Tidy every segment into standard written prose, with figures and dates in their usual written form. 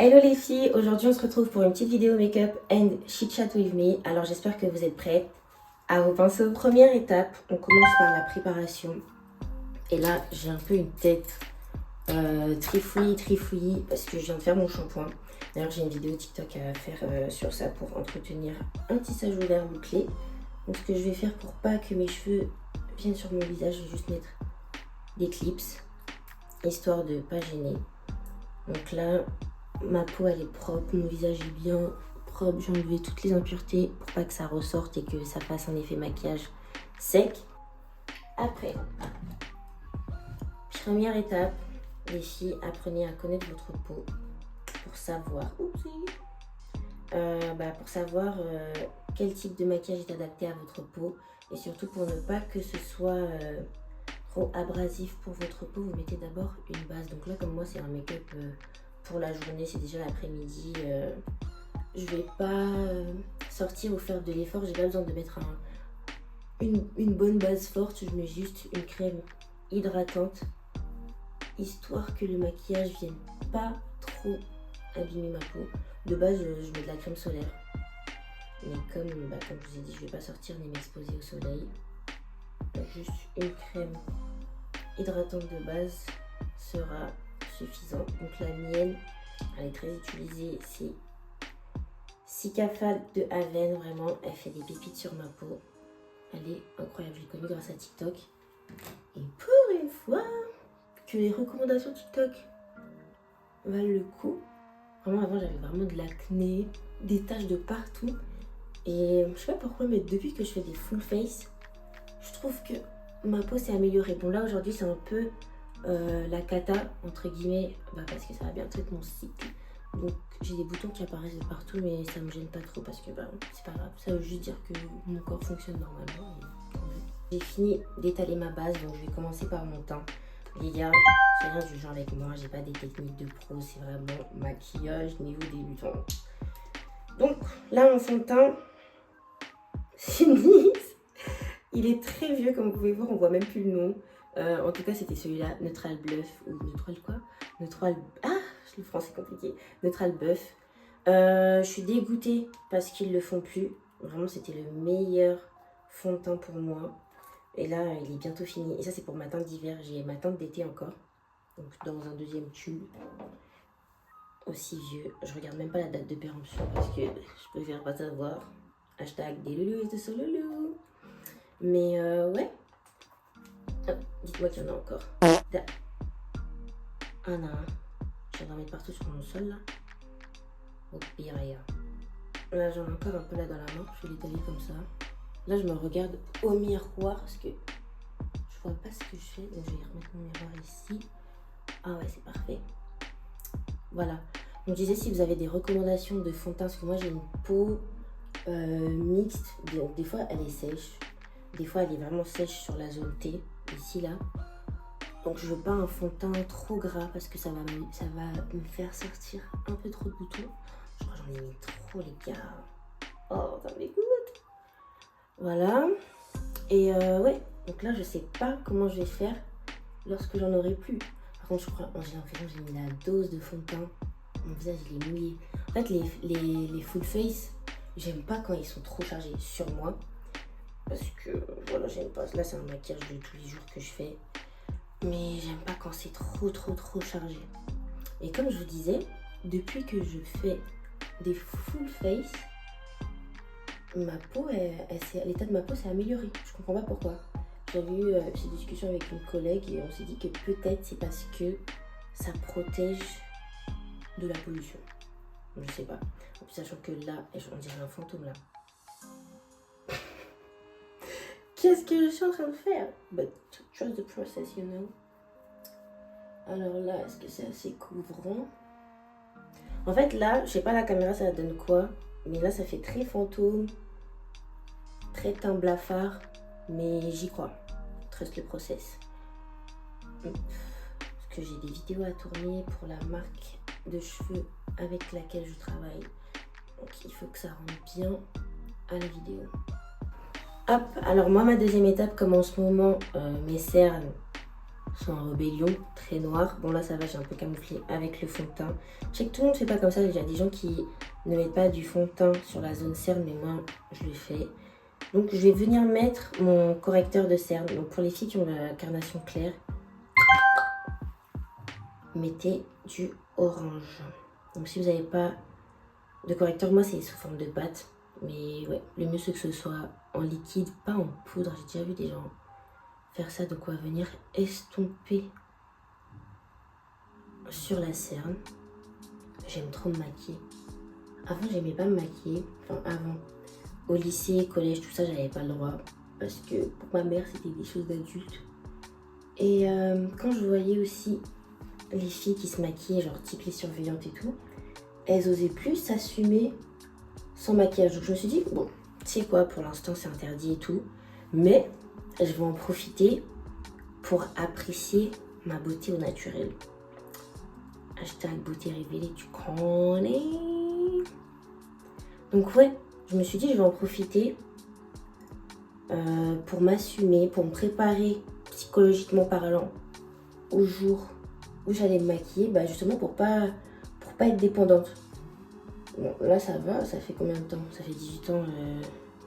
Hello les filles, aujourd'hui on se retrouve pour une petite vidéo make-up and chit chat with me. Alors j'espère que vous êtes prêtes à vos pinceaux. Première étape, on commence par la préparation. Et là j'ai un peu une tête trifouillis parce que je viens de faire mon shampoing. D'ailleurs j'ai une vidéo TikTok à faire sur ça pour entretenir un tissage ouvert bouclé. Donc ce que je vais faire pour pas que mes cheveux viennent sur mon visage, je vais juste mettre des clips, histoire de pas gêner. Donc là, ma peau elle est propre, mon visage est bien propre, j'ai enlevé toutes les impuretés pour pas que ça ressorte et que ça fasse un effet maquillage sec. Après, première étape, les filles, apprenez à connaître votre peau pour savoir, quel type de maquillage est adapté à votre peau et surtout pour ne pas que ce soit trop abrasif pour votre peau, vous mettez d'abord une base. Donc là comme moi c'est un make-up pour la journée, c'est déjà l'après-midi, je vais pas sortir ou faire de l'effort, j'ai pas besoin de mettre une bonne base forte, je mets juste une crème hydratante histoire que le maquillage vienne pas trop abîmer ma peau. De base je mets de la crème solaire, mais comme je vous ai dit je vais pas sortir ni m'exposer au soleil, donc juste une crème hydratante de base sera suffisant. Donc la mienne, elle est très utilisée, c'est Cicaphal de Aven, vraiment, elle fait des pépites sur ma peau. Elle est incroyable, je l'ai connue grâce à TikTok. Et pour une fois que les recommandations TikTok valent le coup. Vraiment avant j'avais vraiment de l'acné, des taches de partout. Et je sais pas pourquoi, mais depuis que je fais des full face, je trouve que ma peau s'est améliorée. Bon là aujourd'hui c'est un peu la cata entre guillemets, parce que ça va bientôt être mon cycle. Donc j'ai des boutons qui apparaissent de partout, mais ça me gêne pas trop parce que c'est pas grave. Ça veut juste dire que mon corps fonctionne normalement. J'ai fini d'étaler ma base, donc je vais commencer par mon teint. Les gars, c'est rien du genre avec moi, j'ai pas des techniques de pro, c'est vraiment maquillage niveau débutant. Donc là mon fond de teint, c'est Nice. Il est très vieux comme vous pouvez voir, on voit même plus le nom. En tout cas c'était celui-là, Neutral Bluff ou Neutral quoi, Neutral... Ah, le français compliqué. Neutral Buff. Je suis dégoûtée parce qu'ils le font plus. Vraiment c'était le meilleur fond de teint pour moi. Et là il est bientôt fini. Et ça c'est pour ma teinte d'hiver, j'ai ma teinte d'été encore. Donc dans un deuxième tube. Aussi vieux. Je regarde même pas la date de péremption parce que je préfère pas savoir. Hashtag des loulous de Sololou. Mais ouais. Oh, dites-moi qu'il y en a encore. Ah non. Je vais en mettre partout sur mon sol là. Au pire rien. Là j'en ai encore un peu là dans la main. Je vais l'étaler comme ça. Là je me regarde au miroir parce que je vois pas ce que je fais. Donc je vais remettre mon miroir ici. Ah ouais c'est parfait. Voilà. Donc je disais si vous avez des recommandations de fond de teint. Parce que moi j'ai une peau mixte. Donc des fois elle est sèche. Des fois elle est vraiment sèche sur la zone T. Ici là. Donc je veux pas un fond de teint trop gras parce que ça va me faire sortir un peu trop de boutons. Je crois que j'en ai mis trop les gars. Oh ça me dégoûte. Voilà. Et ouais, donc là je sais pas comment je vais faire lorsque j'en aurai plus. Par contre je crois, j'ai l'impression que j'ai mis la dose de fond de teint. Mon visage il est mouillé. En fait les full face, j'aime pas quand ils sont trop chargés sur moi. Parce que voilà j'aime pas. Là c'est un maquillage de tous les jours que je fais. Mais j'aime pas quand c'est trop chargé. Et comme je vous disais, depuis que je fais des full face, ma peau, l'état de ma peau s'est amélioré. Je comprends pas pourquoi. J'avais eu cette discussion avec une collègue et on s'est dit que peut-être c'est parce que ça protège de la pollution. Je sais pas. En plus, sachant que là, on dirait un fantôme là. Qu'est-ce que je suis en train de faire? But trust the process, you know. Alors là, est-ce que c'est assez couvrant? En fait, là, je sais pas la caméra, ça donne quoi. Mais là, ça fait très fantôme. Très teint blafard. Mais j'y crois. Trust le process. Parce que j'ai des vidéos à tourner pour la marque de cheveux avec laquelle je travaille. Donc, il faut que ça rentre bien à la vidéo. Hop, alors moi ma deuxième étape, comme en ce moment mes cernes sont en rébellion, très noir. Bon là ça va, j'ai un peu camouflé avec le fond de teint. Je sais que tout le monde ne fait pas comme ça, il y a des gens qui ne mettent pas du fond de teint sur la zone cerne, mais moi je le fais. Donc je vais venir mettre mon correcteur de cerne. Donc pour les filles qui ont la carnation claire, mettez du orange. Donc si vous n'avez pas de correcteur, moi c'est sous forme de pâte. Mais ouais, le mieux c'est que ce soit en liquide, pas en poudre. J'ai déjà vu des gens faire ça, donc on va venir estomper sur la cerne. J'aime trop me maquiller. Avant j'aimais pas me maquiller, enfin avant. Au lycée, collège, tout ça, j'avais pas le droit. Parce que pour ma mère, c'était des choses d'adultes. Et quand je voyais aussi les filles qui se maquillaient, genre type les surveillantes et tout, elles osaient plus s'assumer sans maquillage. Donc je me suis dit, bon, tu sais quoi, pour l'instant c'est interdit et tout. Mais je vais en profiter pour apprécier ma beauté au naturel. Hashtag beauté révélée, tu connais. Donc ouais, je me suis dit, je vais en profiter pour m'assumer, pour me préparer psychologiquement parlant au jour où j'allais me maquiller, bah justement pour pas être dépendante. Bon, là ça va, ça fait combien de temps? Ça fait 18 ans.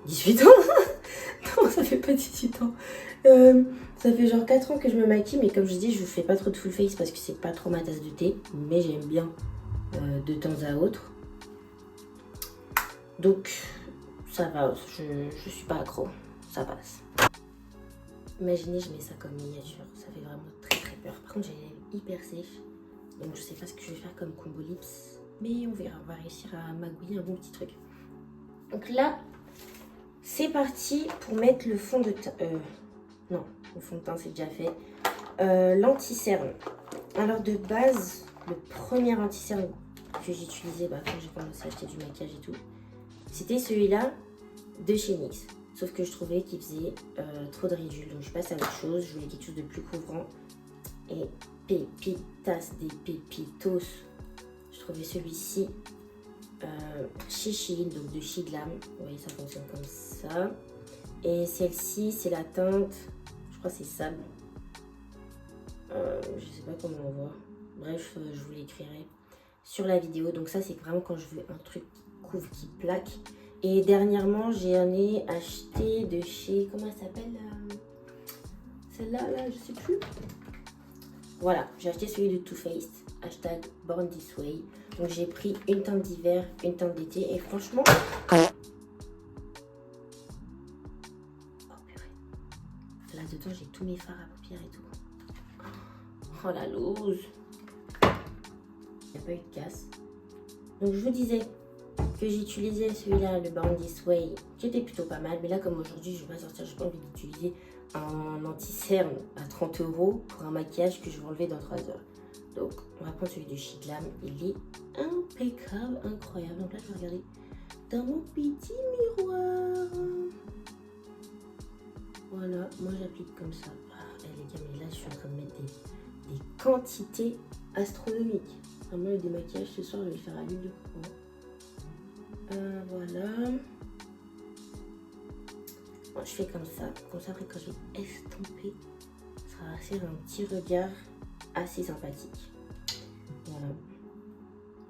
18 ans. Non, ça fait pas 18 ans. Ça fait genre 4 ans que je me maquille, mais comme je dis, je fais pas trop de full face parce que c'est pas trop ma tasse de thé, mais j'aime bien de temps à autre. Donc ça va, je suis pas accro, ça passe. Imaginez, je mets ça comme miniature, ça fait vraiment très très peur. Par contre, j'ai les lèvres hyper sèches, donc je sais pas ce que je vais faire comme combo lips, mais on verra, on va réussir à magouiller un bon petit truc. Donc là, c'est parti pour mettre le fond de teint. Non, le fond de teint c'est déjà fait. L'anti-cerne. Alors de base, le premier anti-cerne que j'utilisais quand j'ai commencé à acheter du maquillage et tout, c'était celui-là de chez NYX. Sauf que je trouvais qu'il faisait trop de ridicule. Donc je passe à autre chose. Je voulais quelque chose de plus couvrant. Et pépitas des pépitos. Je trouvais celui-ci chez Shein, donc de chez Glam. Vous voyez, ça fonctionne comme ça. Et celle-ci, c'est la teinte, je crois que c'est sable. Je sais pas comment on voit. Bref, je vous l'écrirai sur la vidéo. Donc ça, c'est vraiment quand je veux un truc qui couvre, qui plaque. Et dernièrement, j'en ai acheté de chez... Comment elle s'appelle celle-là, là, je sais plus. Voilà, j'ai acheté celui de Too Faced. Hashtag Born This Way. Donc j'ai pris une teinte d'hiver, une teinte d'été. Et franchement... Oh purée. Là-dedans, j'ai tous mes fards à paupières et tout. Oh la loose. Il n'y a pas eu de casse. Donc je vous disais que j'utilisais celui-là, le Born This Way, qui était plutôt pas mal. Mais là, comme aujourd'hui, je vais pas sortir, j'ai pas envie d'utiliser un anti-cerne à 30 € pour un maquillage que je vais enlever dans 3 heures. Donc on va prendre celui de chez Glam. Il est impeccable, incroyable. Donc là, je vais regarder dans mon petit miroir. Voilà, moi j'applique comme ça. Les gars, mais là, je suis en train de mettre des quantités astronomiques. Vraiment, le démaquillage ce soir, je vais le faire à l'huile de coco. Voilà. Bon, je fais comme ça. Comme ça, après, quand je vais estomper, ça va faire un petit regard assez sympathique. Voilà.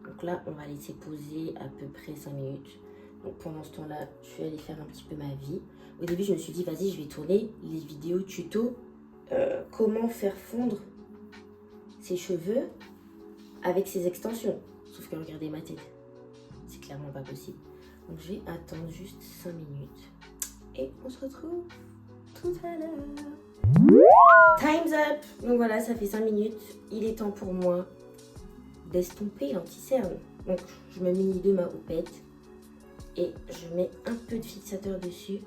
Donc là, on va laisser poser à peu près 5 minutes. Donc pendant ce temps-là, je vais aller faire un petit peu ma vie. Au début, je me suis dit, vas-y, je vais tourner les vidéos tuto. Comment faire fondre ses cheveux avec ses extensions. Sauf que regardez ma tête. C'est clairement pas possible. Donc je vais attendre juste 5 minutes. Et on se retrouve tout à l'heure. Time's up. Donc voilà, ça fait 5 minutes. Il est temps pour moi d'estomper l'anti-cerne. Donc je me mets de ma houppette. Et je mets un peu de fixateur dessus.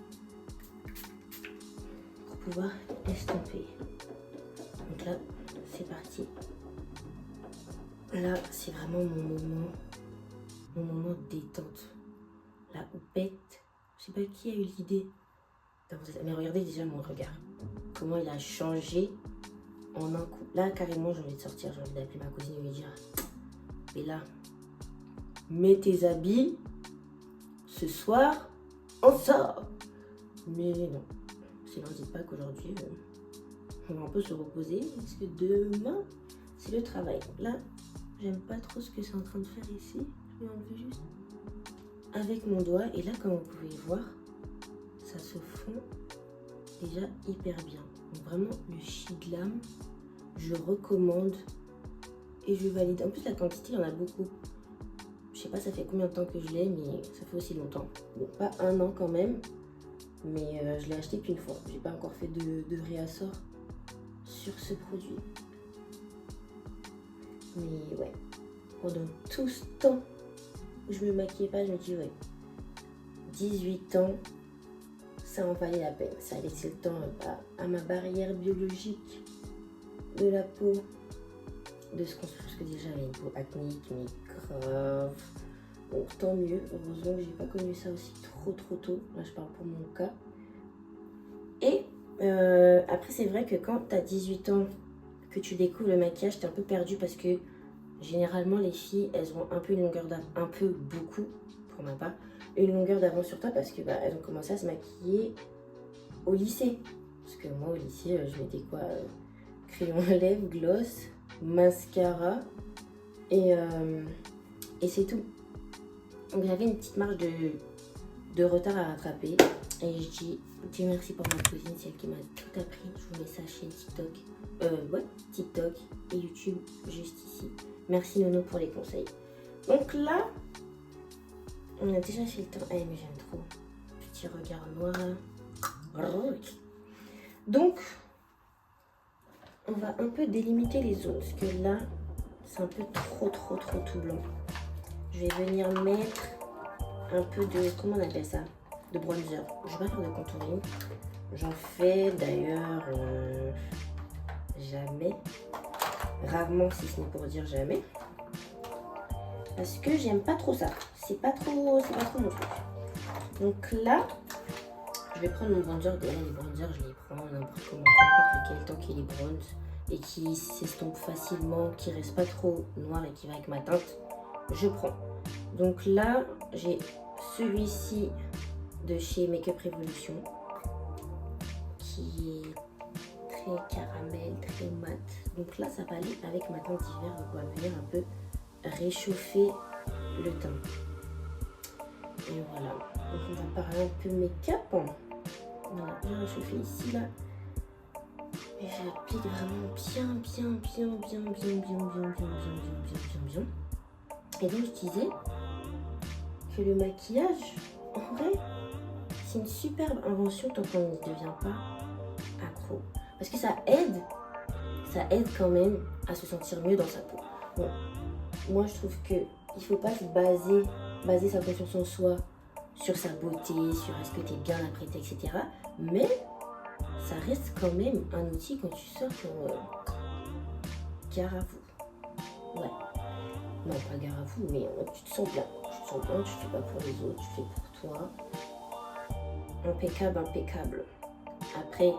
Pour pouvoir estomper. Donc là, c'est parti. Là, c'est vraiment mon moment de détente. La houppette. Je sais pas qui a eu l'idée. Mais regardez déjà mon regard. Comment il a changé en un coup. Là, carrément, j'ai envie de sortir. J'ai envie d'appeler ma cousine et lui dire, Bella, mets tes habits. Ce soir, on sort. Mais non. Sinon, dites pas qu'aujourd'hui, on va un peu se reposer parce que demain, c'est le travail. Là, j'aime pas trop ce que c'est en train de faire ici. Je vais enlever juste avec mon doigt. Et là, comme vous pouvez voir, ça se fond déjà hyper bien. Donc vraiment, le Shiglam, je recommande et je valide. En plus, la quantité, il y en a beaucoup. Je sais pas ça fait combien de temps que je l'ai, mais ça fait aussi longtemps. Bon, pas 1 an quand même, mais je l'ai acheté qu'une fois. J'ai pas encore fait de réassort sur ce produit. Mais ouais, pendant tout ce temps où je me maquillais pas, je me dis ouais, 18 ans, ça en valait la peine. Ça a laissé le temps à ma barrière biologique de la peau de se construire, parce que déjà j'avais une peau acnéique, mais grave. Bon, tant mieux, heureusement que j'ai pas connu ça aussi trop tôt. Là je parle pour mon cas. Et après c'est vrai que quand tu as 18 ans, que tu découvres le maquillage, tu es un peu perdu parce que généralement les filles, elles ont un peu une longueur d'avance, un peu beaucoup pour ma part, une longueur d'avance sur toi parce que elles ont commencé à se maquiller au lycée. Parce que moi au lycée, je mettais quoi, crayon à lèvres, gloss, mascara et c'est tout. Donc j'avais une petite marge de retard à rattraper et je dis Dieu merci pour ma cousine, c'est elle qui m'a tout appris. Je vous mets sa chaîne TikTok, TikTok et YouTube juste ici. Merci Nono pour les conseils. Donc là, on a déjà fait le temps. Eh mais j'aime trop. Petit regard noir. Donc, on va un peu délimiter les zones parce que là, c'est un peu trop tout blanc. Je vais venir mettre un peu de, comment on appelle ça, de bronzer. Je vais pas faire de contouring. J'en fais d'ailleurs jamais. Rarement, si ce n'est pour dire jamais. Parce que j'aime pas trop ça. C'est pas trop mon truc. Donc là, je vais prendre mon bronzer. Déjà, les bronzers, je les prends n'importe comment, n'importe lequel, tant qu'il est bronze et qui s'estompe facilement, qui reste pas trop noir et qui va avec ma teinte, je prends. Donc là, j'ai celui-ci de chez Make Up Revolution qui est très caramel, très mat. Donc là, ça va aller avec ma teinte d'hiver. Donc on va venir un peu réchauffer le teint. Et voilà. Donc on va parler un peu make-up. Voilà, bien réchauffé ici là. Et j'applique vraiment bien. Et donc je disais que le maquillage, en vrai, c'est une superbe invention tant qu'on n'y devient pas accro. Parce que ça aide quand même à se sentir mieux dans sa peau. Bon, moi je trouve que il faut pas se baser sa confiance en soi sur sa beauté, sur est-ce que tu es bien apprêtée, etc. Mais ça reste quand même un outil quand tu sors pour gare à vous. Ouais. Non, pas gare à vous, mais tu te sens bien. Tu te sens bien, tu fais pas pour les autres, tu fais pour toi. Impeccable. Après,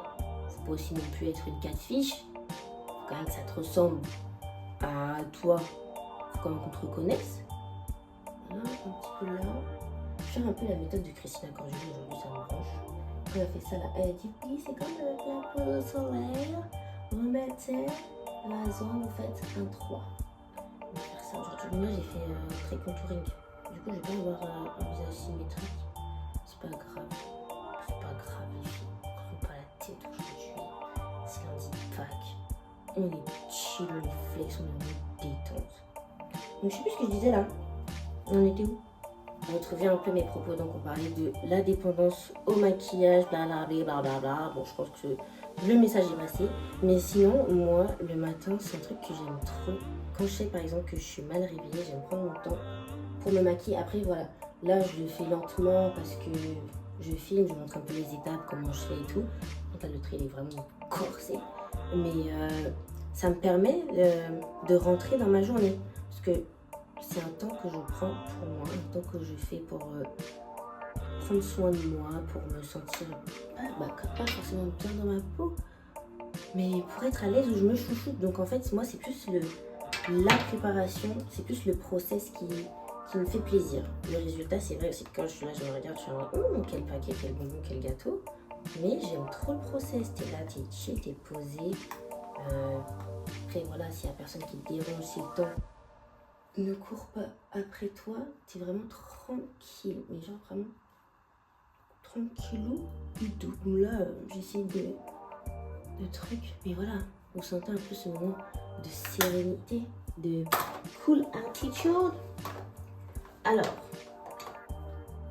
faut pas aussi non plus être une catfish. Faut quand même que ça te ressemble à toi. Faut quand même qu'on te reconnaisse. Là, un petit peu là. Je vais faire un peu la méthode de Christina Cordula aujourd'hui, ça me branche. Elle a fait ça là. Elle a dit oui, c'est comme la peau au soleil. Remettez la zone, vous faites un 3. On va faire ça aujourd'hui. Moi, j'ai fait très contouring. Du coup, je vais pas avoir un visage symétrique. C'est pas grave. Les filles. On prend pas la tête aujourd'hui. C'est lundi de Pâques. On est chill, on est flex, on est en mode détente. Donc, je sais plus ce que je disais là. On était où? Retrouver un peu mes propos. Donc, on parlait de la dépendance au maquillage, blablabla. Bon, je pense que le message est passé. Mais sinon, moi, le matin, c'est un truc que j'aime trop. Quand je sais par exemple que je suis mal réveillée, j'aime prendre mon temps pour me maquiller. Après, voilà, là, je le fais lentement parce que je filme, je montre un peu les étapes, comment je fais et tout. Donc là, le trait, il est vraiment corsé. Mais ça me permet de rentrer dans ma journée. Parce que c'est un temps que je prends pour moi, un temps que je fais pour prendre soin de moi, pour me sentir pas forcément bien dans ma peau, mais pour être à l'aise où je me chouchoute. Donc en fait, moi, c'est plus la préparation, c'est plus le process qui me fait plaisir. Le résultat, c'est vrai aussi que quand je suis là, je me regarde, je suis en quel paquet, quel bonbon, quel gâteau. Mais j'aime trop le process. T'es là, t'es chill, t'es posé. Après, voilà, s'il y a personne qui te dérange, si le temps ne court pas après toi, t'es vraiment tranquille. Mais genre vraiment tranquillou du tout. Donc là, j'essaie de trucs. Mais voilà, vous sentez un peu ce moment de sérénité, de cool attitude. Alors,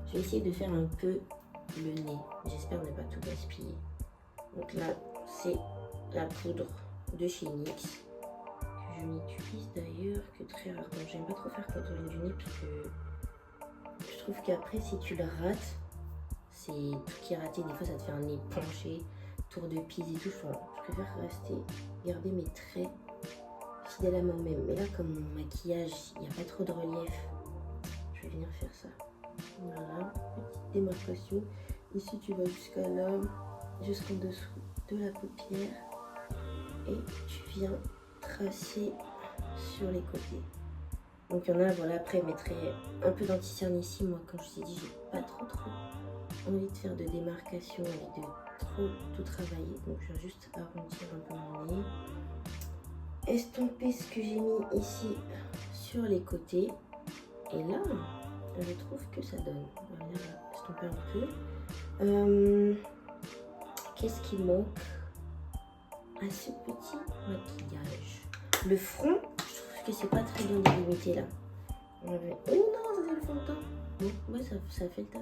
je vais essayer de faire un peu le nez. J'espère ne pas tout gaspiller. Donc là, c'est la poudre de chez NYX. Que je n'utilise d'ailleurs que très rarement. J'aime pas trop faire contourer du nez parce que je trouve qu'après, si tu le rates, c'est tout qui est raté. Des fois, ça te fait un nez penché, tour de pise et tout. Enfin, je préfère garder mes traits fidèles à moi-même. Mais là, comme mon maquillage, il n'y a pas trop de relief, je vais venir faire ça. Voilà, petite démarcation. Ici, tu vas jusqu'à là, jusqu'en dessous de la paupière. Et tu viens tracer sur les côtés. Donc, il y en a, voilà, après, je mettrai un peu d'anti-cerne ici. Moi, comme je t'ai dit, j'ai pas trop envie de faire de démarcation, envie de trop tout travailler. Donc, je viens juste arrondir un peu mon nez. Estomper ce que j'ai mis ici sur les côtés. Et là, je trouve que ça donne. On va venir estomper un peu. Qu'est-ce qui manque à ce petit maquillage? Le front, je trouve que c'est pas très bien délimité là. Oh non, ça c'est le fond de teint. Bon, ouais, ça fait le taf.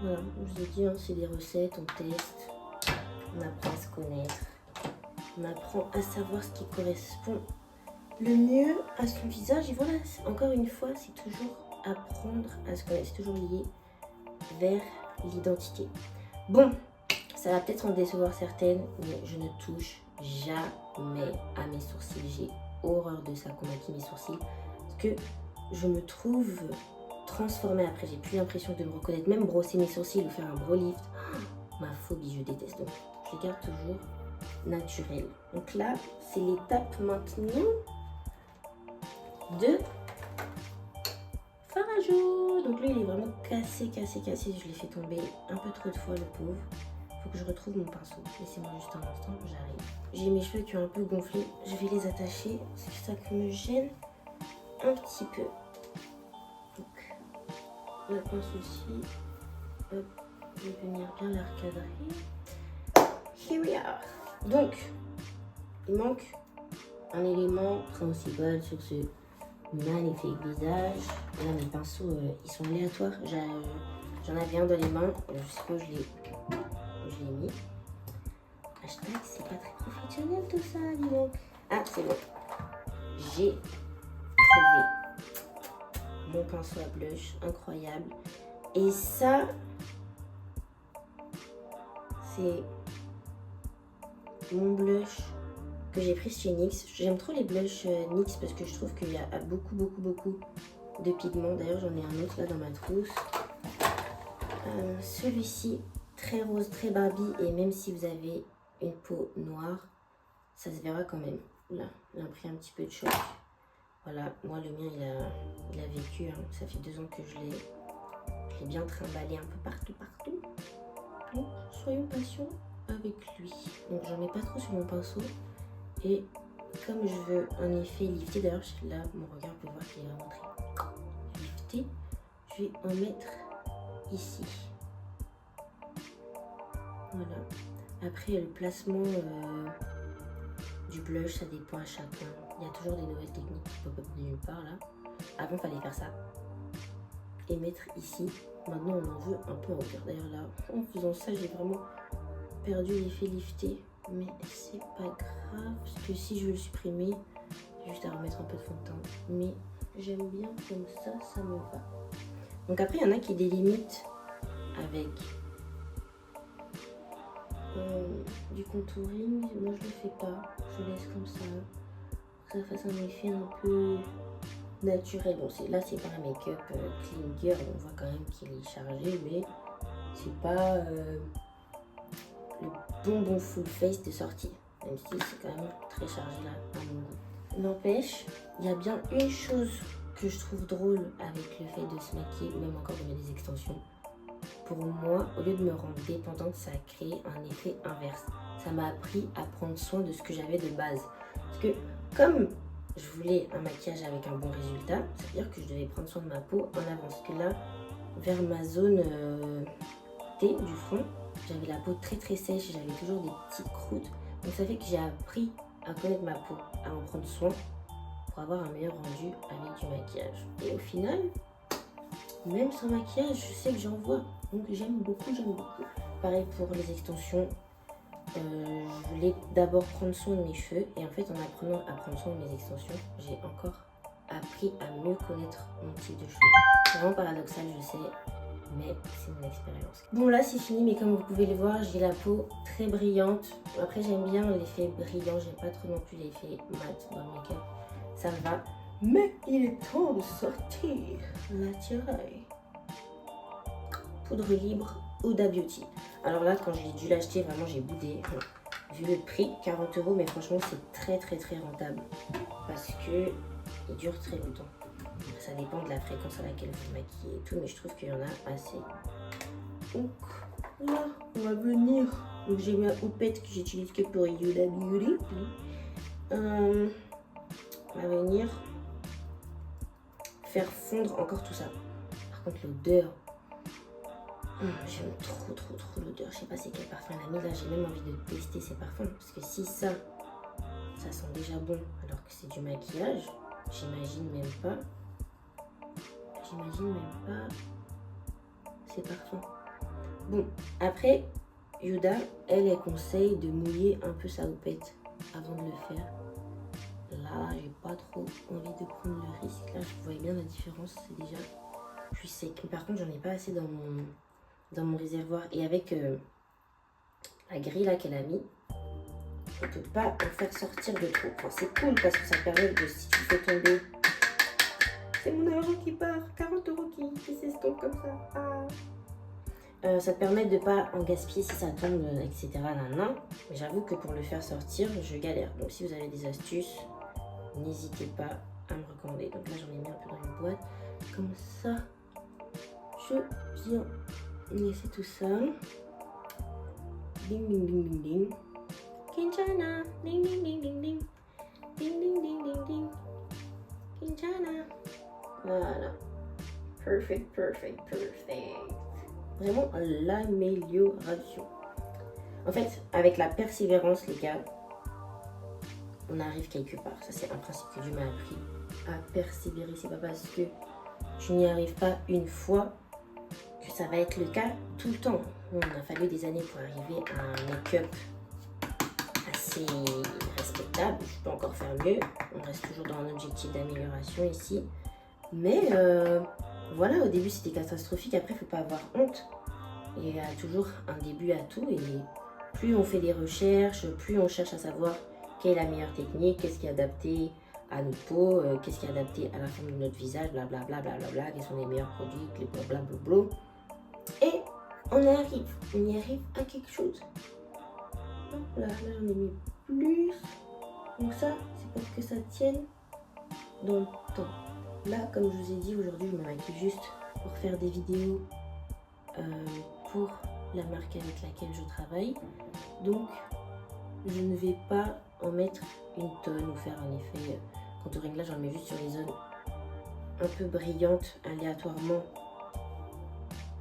Voilà, je vous ai dit, hein, c'est des recettes, on teste, on apprend à se connaître, on apprend à savoir ce qui correspond le mieux à son visage. Et voilà, encore une fois, c'est toujours apprendre à se connaître, c'est toujours lié vers l'identité. Bon, ça va peut-être en décevoir certaines, mais je ne touche jamais à mes sourcils. J'ai horreur de ça qu'on maquille mes sourcils, parce que je me trouve transformée après. J'ai plus l'impression de me reconnaître, même brosser mes sourcils ou faire un brow lift. Ma phobie, je déteste. Donc, je les garde toujours naturels. Donc là, c'est l'étape maintenant de fard à joues. Donc lui, il est vraiment cassé. Je l'ai fait tomber un peu trop de fois, le pauvre. Faut que je retrouve mon pinceau. Laissez-moi juste un instant, j'arrive. J'ai mes cheveux qui ont un peu gonflé. Je vais les attacher. C'est ça qui me gêne un petit peu. Donc, la pince aussi. Hop, je vais venir bien la recadrer. Here we are. Donc, il manque un élément principal sur ce magnifique visage. Là, mes pinceaux, ils sont aléatoires. J'en avais un dans les mains. Je sais pas où je l'ai mis. Hashtag, c'est pas très professionnel tout ça, dis donc. Ah, c'est bon. J'ai trouvé mon pinceau à blush, incroyable. Et ça, c'est mon blush que j'ai pris chez NYX. J'aime trop les blushs NYX parce que je trouve qu'il y a beaucoup de pigments. D'ailleurs, j'en ai un autre là dans ma trousse. Celui-ci, très rose, très Barbie. Et même si vous avez une peau noire, ça se verra quand même. Là, il a pris un petit peu de choc. Voilà, moi le mien, il a vécu. Hein. Ça fait 2 ans que je l'ai bien trimballé un peu partout. Donc, soyons patients avec lui. Donc, j'en mets pas trop sur mon pinceau. Et comme je veux un effet lifté, d'ailleurs, là, mon regard peut voir qu'il est vraiment très lifté. Je vais en mettre ici. Voilà. Après, le placement du blush, ça dépend à chacun. Il y a toujours des nouvelles techniques qui pop-up de nulle part, là. Avant, il fallait faire ça. Et mettre ici. Maintenant, on en veut un peu en hauteur. D'ailleurs, là, en faisant ça, j'ai vraiment perdu l'effet lifté. Mais c'est pas grave, parce que si je veux le supprimer, j'ai juste à remettre un peu de fond de teint. Mais j'aime bien comme ça me va. Donc après, il y en a qui délimitent avec du contouring. Moi, je le fais pas. Je laisse comme ça. Pour que ça fasse un effet un peu naturel. Bon, là, c'est pas un make-up clean girl. On voit quand même qu'il est chargé, mais c'est pas le bonbon full face de sortie. Même si c'est quand même très chargé là, à mon goût. N'empêche, il y a bien une chose que je trouve drôle avec le fait de se maquiller, ou même encore de mettre des extensions. pour moi, au lieu de me rendre dépendante, ça a créé un effet inverse. Ça m'a appris à prendre soin de ce que j'avais de base. Parce que comme je voulais un maquillage avec un bon résultat, ça veut dire que je devais prendre soin de ma peau en avance. Parce que là, vers ma zone T du front, j'avais la peau très très sèche, j'avais toujours des petites croûtes. Donc ça fait que j'ai appris à connaître ma peau, à en prendre soin pour avoir un meilleur rendu avec du maquillage. Et au final, même sans maquillage, je sais que j'en vois. Donc j'aime beaucoup, j'aime beaucoup. Pareil pour les extensions. Je voulais d'abord prendre soin de mes cheveux. Et en fait, en apprenant à prendre soin de mes extensions, j'ai encore appris à mieux connaître mon type de cheveux. C'est vraiment paradoxal, je sais. Mais c'est mon expérience. Bon là c'est fini, mais comme vous pouvez le voir, j'ai la peau très brillante. Après j'aime bien l'effet brillant, j'aime pas trop non plus l'effet mat dans le make-up. Ça me va. Mais il est temps de sortir la tiraille. Poudre libre Huda Beauty. Alors là quand j'ai dû l'acheter, vraiment j'ai boudé. Vu le prix, 40 €, mais franchement c'est très très très rentable. Parce que il dure très longtemps. Ça dépend de la fréquence à laquelle vous maquillez et tout, mais je trouve qu'il y en a assez. Donc là, on va venir. Donc j'ai ma houppette que j'utilise que pour Huda Beauty. On va venir faire fondre encore tout ça. Par contre, l'odeur. J'aime trop l'odeur. Je sais pas c'est quel parfum elle a mis là. J'ai même envie de tester ces parfums. Parce que si ça sent déjà bon alors que c'est du maquillage, j'imagine même pas. J'imagine même pas ces parfums. Bon, après, Huda, elle conseille de mouiller un peu sa houppette avant de le faire. Là, j'ai pas trop envie de prendre le risque. Là, je voyais bien la différence, c'est déjà plus sec. Par contre, j'en ai pas assez dans mon réservoir. Et avec la grille là qu'elle a mis, on peut pas en faire sortir de trop. Enfin, c'est cool parce que ça permet de, si tu fais tomber... C'est mon argent qui part, 40 € qui s'estompe comme ça. Ah. Ça te permet de ne pas en gaspiller si ça tombe, etc. Mais j'avoue que pour le faire sortir, je galère. Donc si vous avez des astuces, n'hésitez pas à me recommander. Donc là, j'en ai mis un peu dans une boîte. Comme ça, je viens laisser tout ça. Ding, ding, ding, ding, ding. Kinshana, ding, ding, ding, ding, ding. Ding, ding, ding, ding, ding. Kinshana. Voilà. Perfect. Vraiment l'amélioration. En fait, avec la persévérance, les gars, on arrive quelque part. Ça, c'est un principe que Dieu m'a appris à persévérer. C'est pas parce que tu n'y arrives pas une fois que ça va être le cas tout le temps. On a fallu des années pour arriver à un make-up assez respectable. Je peux encore faire mieux. On reste toujours dans un objectif d'amélioration ici. Mais voilà, au début c'était catastrophique, après il ne faut pas avoir honte. Il y a toujours un début à tout et plus on fait des recherches, plus on cherche à savoir quelle est la meilleure technique, qu'est-ce qui est adapté à notre peau, qu'est-ce qui est adapté à la forme de notre visage, blablabla, quels sont les meilleurs produits, les blablabla. Et on y arrive à quelque chose. Là j'en ai mis plus. Donc ça, c'est pour que ça tienne dans le temps. Là, comme je vous ai dit, aujourd'hui, je me maquille juste pour faire des vidéos pour la marque avec laquelle je travaille. Donc, je ne vais pas en mettre une tonne ou faire un effet contouring. Là, j'en mets juste sur les zones un peu brillantes, aléatoirement,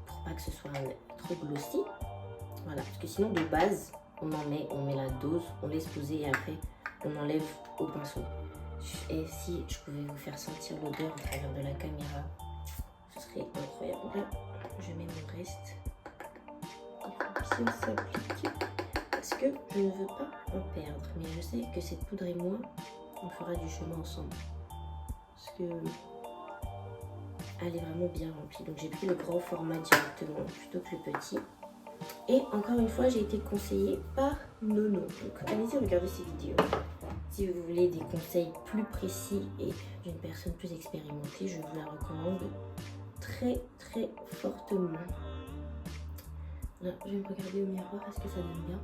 pour pas que ce soit trop glossy. Voilà, parce que sinon, de base, on met la dose, on laisse poser et après, on enlève au pinceau. Et si je pouvais vous faire sentir l'odeur au travers de la caméra, ce serait incroyable. Donc là, je mets mon reste. Il faut bien s'appliquer parce que je ne veux pas en perdre. Mais je sais que cette poudre et moi, on fera du chemin ensemble. Parce que elle est vraiment bien remplie. Donc j'ai pris le grand format directement plutôt que le petit. Et encore une fois, j'ai été conseillée par Nono. Donc allez-y regarder ces vidéos. Si vous voulez des conseils plus précis et d'une personne plus expérimentée, je vous la recommande très fortement. Là, je vais me regarder au miroir, est-ce que ça donne bien?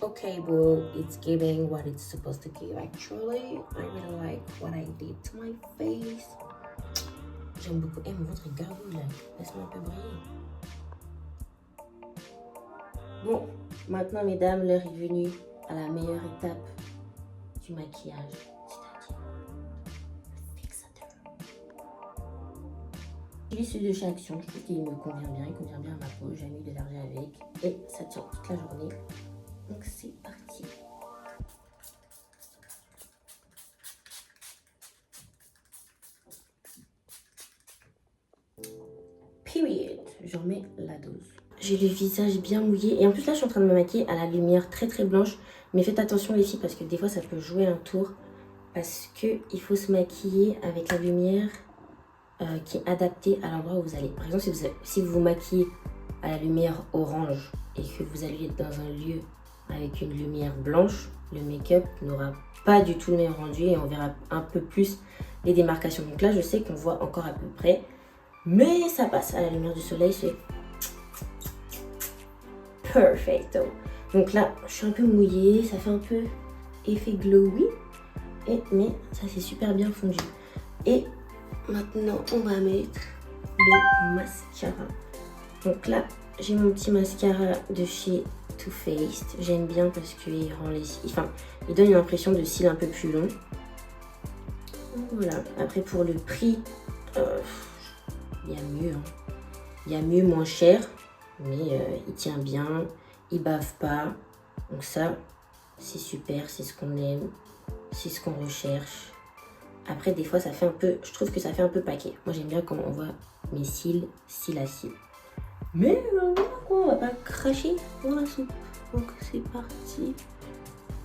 Okay, well, it's giving what it's supposed to give actually. I really like what I did to my face. J'aime beaucoup. Eh, mon ventre est gargouille là. Laisse-moi un peu briller. Bon, maintenant mesdames, l'heure est venue à la meilleure étape du maquillage, c'est-à-dire le fixateur. J'utilise celui de chez Action, je trouve qu'il me convient bien, il convient bien à ma peau, j'ai mis de l'argent avec et ça tient toute la journée. Donc c'est parti. Period. Je remets la dose. J'ai le visage bien mouillé. Et en plus là, je suis en train de me maquiller à la lumière très très blanche. Mais faites attention les filles parce que des fois, ça peut jouer un tour. Parce qu'il faut se maquiller avec la lumière qui est adaptée à l'endroit où vous allez. Par exemple, si vous vous maquillez à la lumière orange et que vous allez être dans un lieu avec une lumière blanche, le make-up n'aura pas du tout le même rendu et on verra un peu plus les démarcations. Donc là, je sais qu'on voit encore à peu près. Mais ça passe à la lumière du soleil, c'est perfecto. Donc là, je suis un peu mouillée, ça fait un peu effet glowy, mais ça c'est super bien fondu. Et maintenant, on va mettre le mascara. Donc là, j'ai mon petit mascara de chez Too Faced. J'aime bien parce qu'il rend les cils, enfin, il donne une impression de cils un peu plus long. Donc voilà. Après pour le prix, il y a mieux, hein. Il y a mieux, moins cher, mais il tient bien, il bave pas. Donc ça, c'est super, c'est ce qu'on aime, c'est ce qu'on recherche. Après, des fois, ça fait un peu, je trouve que ça fait un peu paquet. Moi, j'aime bien quand on voit mes cils, cils à cils. Mais on va pas cracher dans la soupe. Donc c'est parti.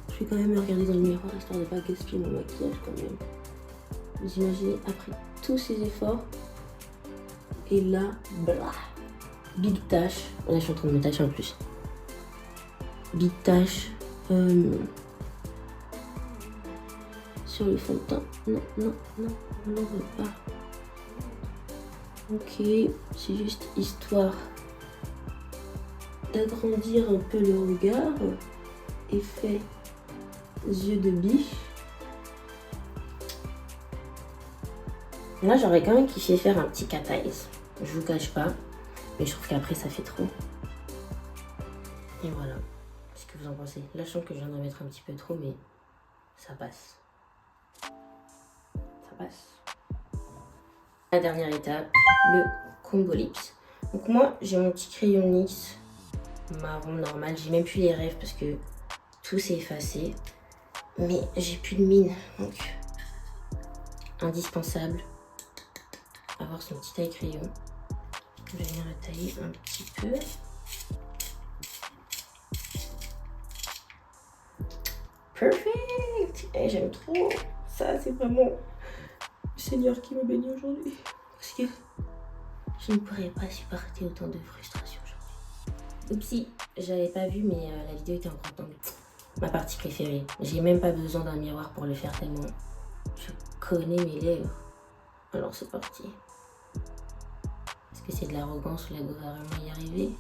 Je vais quand même me regarder dans le miroir histoire de pas gaspiller mon maquillage quand même. Vous imaginez, après tous ces efforts, et là, blah, big tache. Là, je suis en train de me tâcher en plus. Big tache sur le fond de teint. Non, non, non, on n'en veut pas. Ok, c'est juste histoire d'agrandir un peu le regard. Effet yeux de biche. Là, j'aurais quand même kiffé faire un petit cat eyes. Je vous cache pas. Mais je trouve qu'après, ça fait trop. Et voilà. Qu'est-ce que vous en pensez? Là, je sens que je viens d'en mettre un petit peu trop, mais ça passe. Ça passe. La dernière étape, le combo lips. Donc moi, j'ai mon petit crayon NYX marron normal. J'ai même plus les rêves parce que tout s'est effacé. Mais j'ai plus de mine. Donc, indispensable. Avoir son petit taille crayon. Je vais venir le tailler un petit peu. Perfect! Et j'aime trop. Ça, c'est vraiment le Seigneur qui me bénit aujourd'hui. Parce que je ne pourrais pas supporter autant de frustration aujourd'hui. Oupsie, j'avais pas vu, mais la vidéo était en grand angle. Ma partie préférée. J'ai même pas besoin d'un miroir pour le faire tellement je connais mes lèvres. Alors c'est parti. Est-ce que c'est de l'arrogance ou la gouvernement y arriver?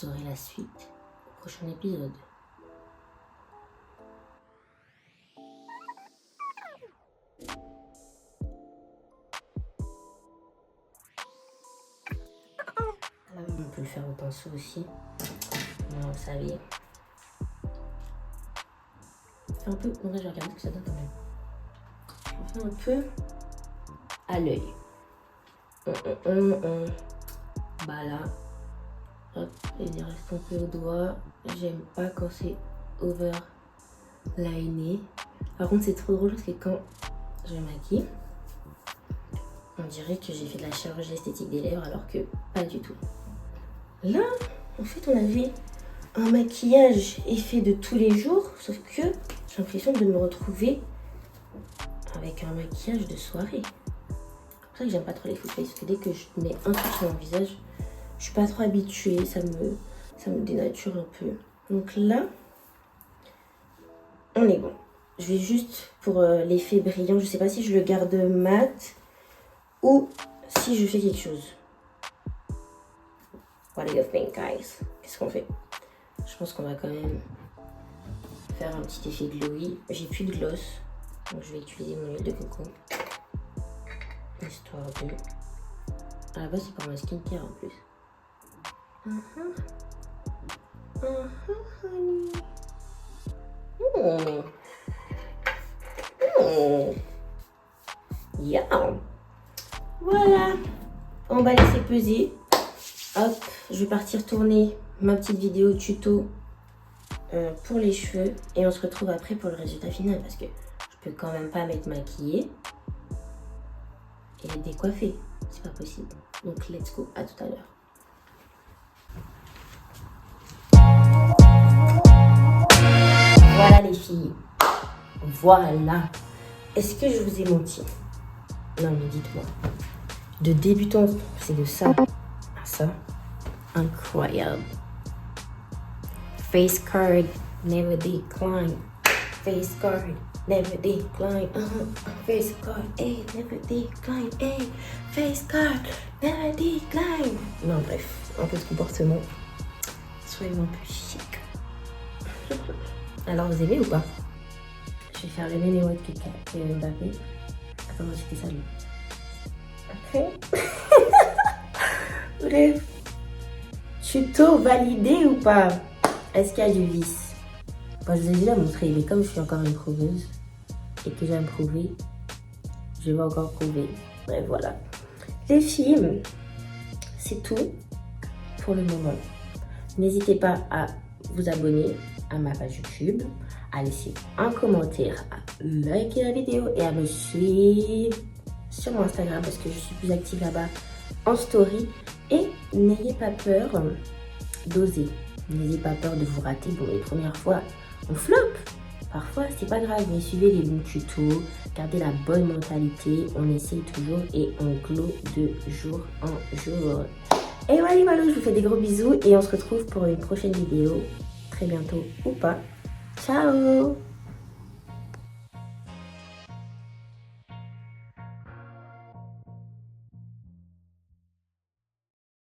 Vous aurez la suite au prochain épisode. On peut le faire au pinceau aussi. Voilà, vous savez. Fais un peu. Non, là, je vais regarder ce que ça donne quand même. Je fais un peu à l'œil. Bah là. Hop, il reste un peu au doigt. J'aime pas quand c'est overliné. Par contre, c'est trop drôle parce que quand je maquille, on dirait que j'ai fait de la chirurgie esthétique des lèvres alors que pas du tout. Là, en fait, on avait un maquillage effet de tous les jours, sauf que j'ai l'impression de me retrouver avec un maquillage de soirée. C'est pour ça que j'aime pas trop les full face, parce que dès que je mets un truc sur mon visage, je suis pas trop habituée, ça me dénature un peu. Donc là, on est bon. Je vais juste, pour l'effet brillant, je sais pas si je le garde mat ou si je fais quelque chose. What do you think, guys? Qu'est-ce qu'on fait? Je pense qu'on va quand même faire un petit effet glowy. J'ai plus de gloss, donc je vais utiliser mon huile de coco. Histoire de... À la base, c'est pour ma skincare en plus. Honey. Yeah. Voilà. On va laisser peser. Hop, je vais partir tourner ma petite vidéo tuto pour les cheveux. Et on se retrouve après pour le résultat final. Parce que je peux quand même pas m'être maquillée et être décoiffée. C'est pas possible. Donc, let's go. À tout à l'heure. Voilà les filles. Voilà. Est-ce que je vous ai menti? Non, mais dites-moi. De débutant, c'est de ça à ça. Incroyable. Face card, never decline. Face card, never decline. Face card, hey, never decline. Hey, face card, never decline. Non, bref, un peu de comportement. Soyons un peu chic. Alors, vous aimez ou pas? Je vais faire le même émoi que Mbappé. Attends, moi, c'était ça, lui. Ok. Bref. Tuto validé ou pas? Est-ce qu'il y a du vice? Bon, je vous ai déjà montré, mais comme je suis encore une prouveuse et que j'aime prouver, je vais encore prouver. Bref, voilà. Les filles, c'est tout pour le moment. N'hésitez pas à vous abonner à ma page YouTube, à laisser un commentaire, à liker la vidéo et à me suivre sur mon Instagram parce que je suis plus active là-bas en story. Et n'ayez pas peur d'oser, n'ayez pas peur de vous rater. Bon, les premières fois, on floppe. Parfois, c'est pas grave, mais suivez les bons tutos, gardez la bonne mentalité, on essaye toujours et on glow de jour en jour. Et voilà, je vous fais des gros bisous et on se retrouve pour une prochaine vidéo, très bientôt ou pas. Ciao!